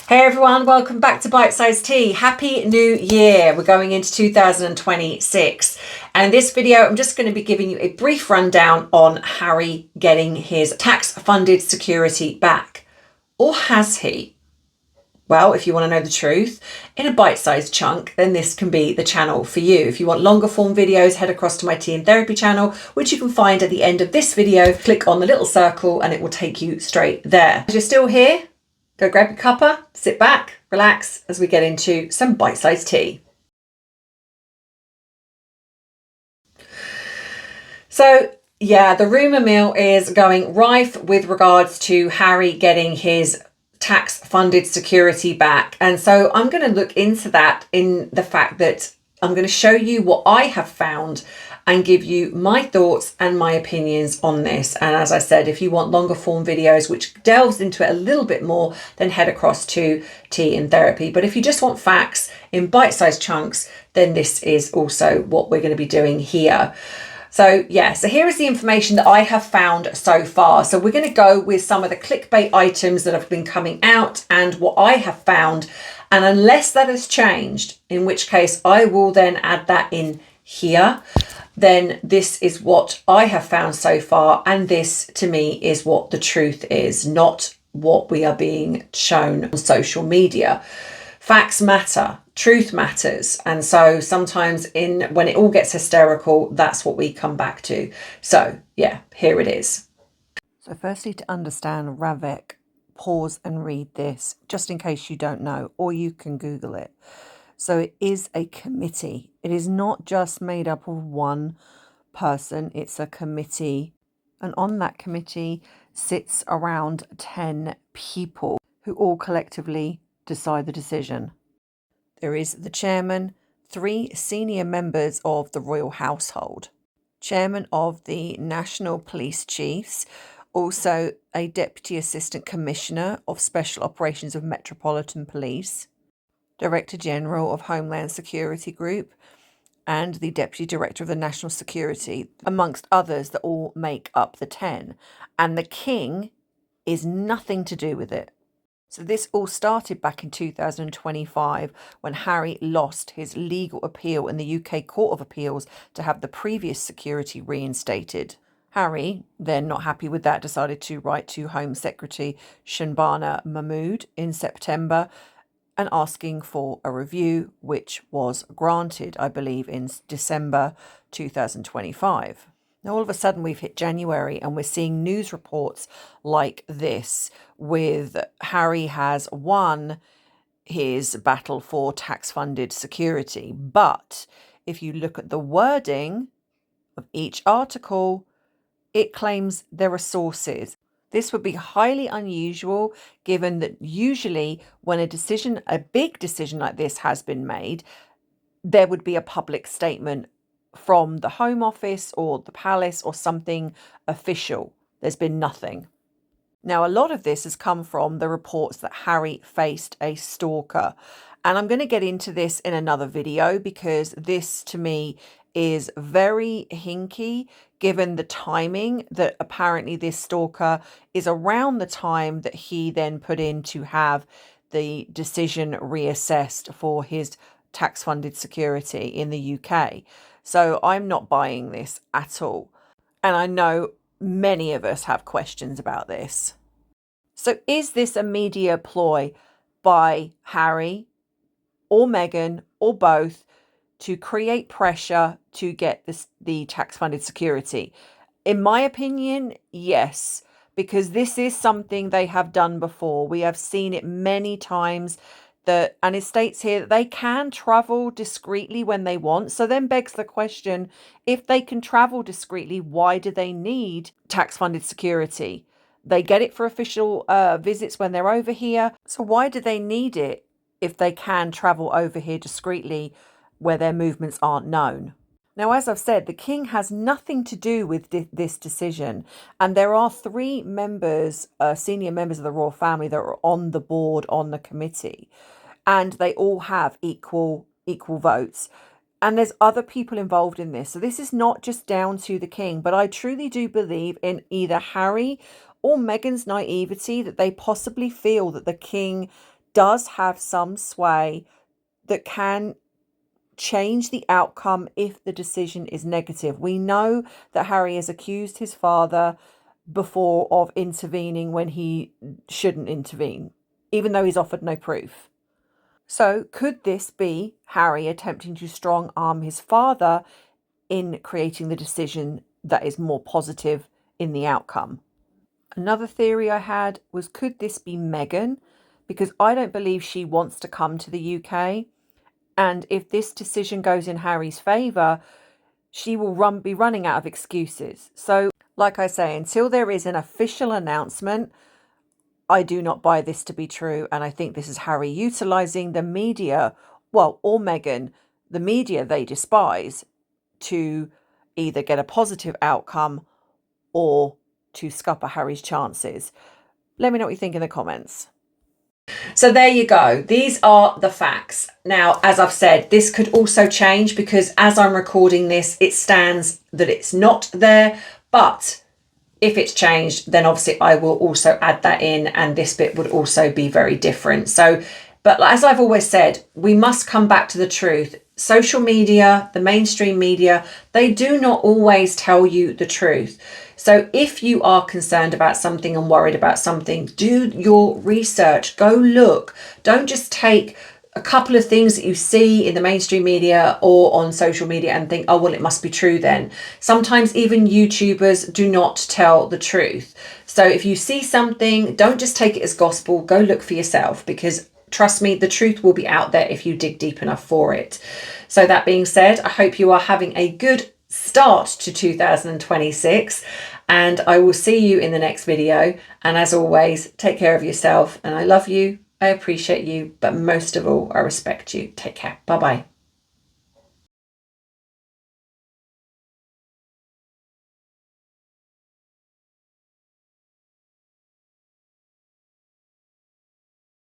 Hey everyone, welcome back to Bite Size Tea. Happy New Year. We're going into 2026. And in this video, I'm just going to be giving you a brief rundown on Harry getting his tax-funded security back. Or has he? Well, if you want to know the truth in a bite-sized chunk, then this can be the channel for you. If you want longer form videos, head across to my Tea and Therapy channel, which you can find at the end of this video. Click on the little circle and it will take you straight there. If you're still here, go grab your cuppa, sit back, relax as we get into some bite-sized tea. So yeah, the rumour mill is going rife with regards to Harry getting his tax-funded security back. And so I'm going to look into that in the fact that I'm going to show you what I have found and give you my thoughts and my opinions on this. And as I said, if you want longer form videos, which delves into it a little bit more, then head across to Tea and Therapy. But if you just want facts in bite-sized chunks, then this is also what we're going to be doing here. So yeah, so here is the information that I have found so far. So we're going to go with some of the clickbait items that have been coming out and what I have found. And unless that has changed, in which case I will then add that in here, then this is what I have found so far. And this to me is what the truth is, not what we are being shown on social media. Facts matter, truth matters. And so sometimes when it all gets hysterical, that's what we come back to. So yeah, here it is. So firstly, to understand RAVEC, pause and read this just in case you don't know, or you can Google it. So it is a committee. It is not just made up of one person, it's a committee. And on that committee sits around 10 people who all collectively decide the decision. There is the chairman, 3 senior members of the royal household, chairman of the National Police Chiefs, also a Deputy Assistant Commissioner of Special Operations of Metropolitan Police, Director General of Homeland Security Group, and the Deputy Director of the National Security, amongst others that all make up the 10. And the King is nothing to do with it. So this all started back in 2025 when Harry lost his legal appeal in the UK Court of Appeals to have the previous security reinstated. Harry, then not happy with that, decided to write to Home Secretary Shanbana Mahmood in September and asking for a review, which was granted, I believe, in December 2025. Now, all of a sudden, we've hit January and we're seeing news reports like this with Harry has won his battle for tax-funded security. But if you look at the wording of each article, it claims there are sources. This would be highly unusual given that usually when a big decision like this has been made, there would be a public statement from the Home Office or the Palace or something official. There's been nothing. Now, a lot of this has come from the reports that Harry faced a stalker. And I'm going to get into this in another video because this to me is very hinky given the timing that apparently this stalker is around the time that he then put in to have the decision reassessed for his tax-funded security in the UK. So I'm not buying this at all. And I know many of us have questions about this. So is this a media ploy by Harry or Meghan or both to create pressure to get the tax-funded security? In my opinion, yes, because this is something they have done before. We have seen it many times. And it states here that they can travel discreetly when they want. So then begs the question, if they can travel discreetly, why do they need tax-funded security? They get it for official visits when they're over here. So why do they need it if they can travel over here discreetly where their movements aren't known? Now, as I've said, the King has nothing to do with this decision. And there are 3 members, senior members of the royal family that are on the board, on the committee. And they all have equal votes. And there's other people involved in this. So this is not just down to the King. But I truly do believe in either Harry or Meghan's naivety that they possibly feel that the King does have some sway that can change the outcome if the decision is negative. We know that Harry has accused his father before of intervening when he shouldn't intervene, even though he's offered no proof. So could this be Harry attempting to strong arm his father in creating the decision that is more positive in the outcome? Another theory I had was, could this be Meghan? Because I don't believe she wants to come to the UK. And if this decision goes in Harry's favour, she will be running out of excuses. So, like I say, until there is an official announcement, I do not buy this to be true. And I think this is Harry utilising the media, well, or Meghan, the media they despise, to either get a positive outcome or to scupper Harry's chances. Let me know what you think in the comments. So there you go. These are the facts. Now, as I've said, this could also change because as I'm recording this, it stands that it's not there. But if it's changed, then obviously I will also add that in, and this bit would also be very different. So, but as I've always said, we must come back to the truth. Social media, the mainstream media, they do not always tell you the truth. So if you are concerned about something and worried about something, do your research, go look. Don't just take a couple of things that you see in the mainstream media or on social media and think, oh, well, it must be true then. Sometimes even YouTubers do not tell the truth. So if you see something, don't just take it as gospel, go look for yourself, because trust me, the truth will be out there if you dig deep enough for it. So that being said, I hope you are having a good start to 2026, and I will see you in the next video. And as always, take care of yourself, and I love you, I appreciate you, but most of all, I respect you. Take care. Bye-bye.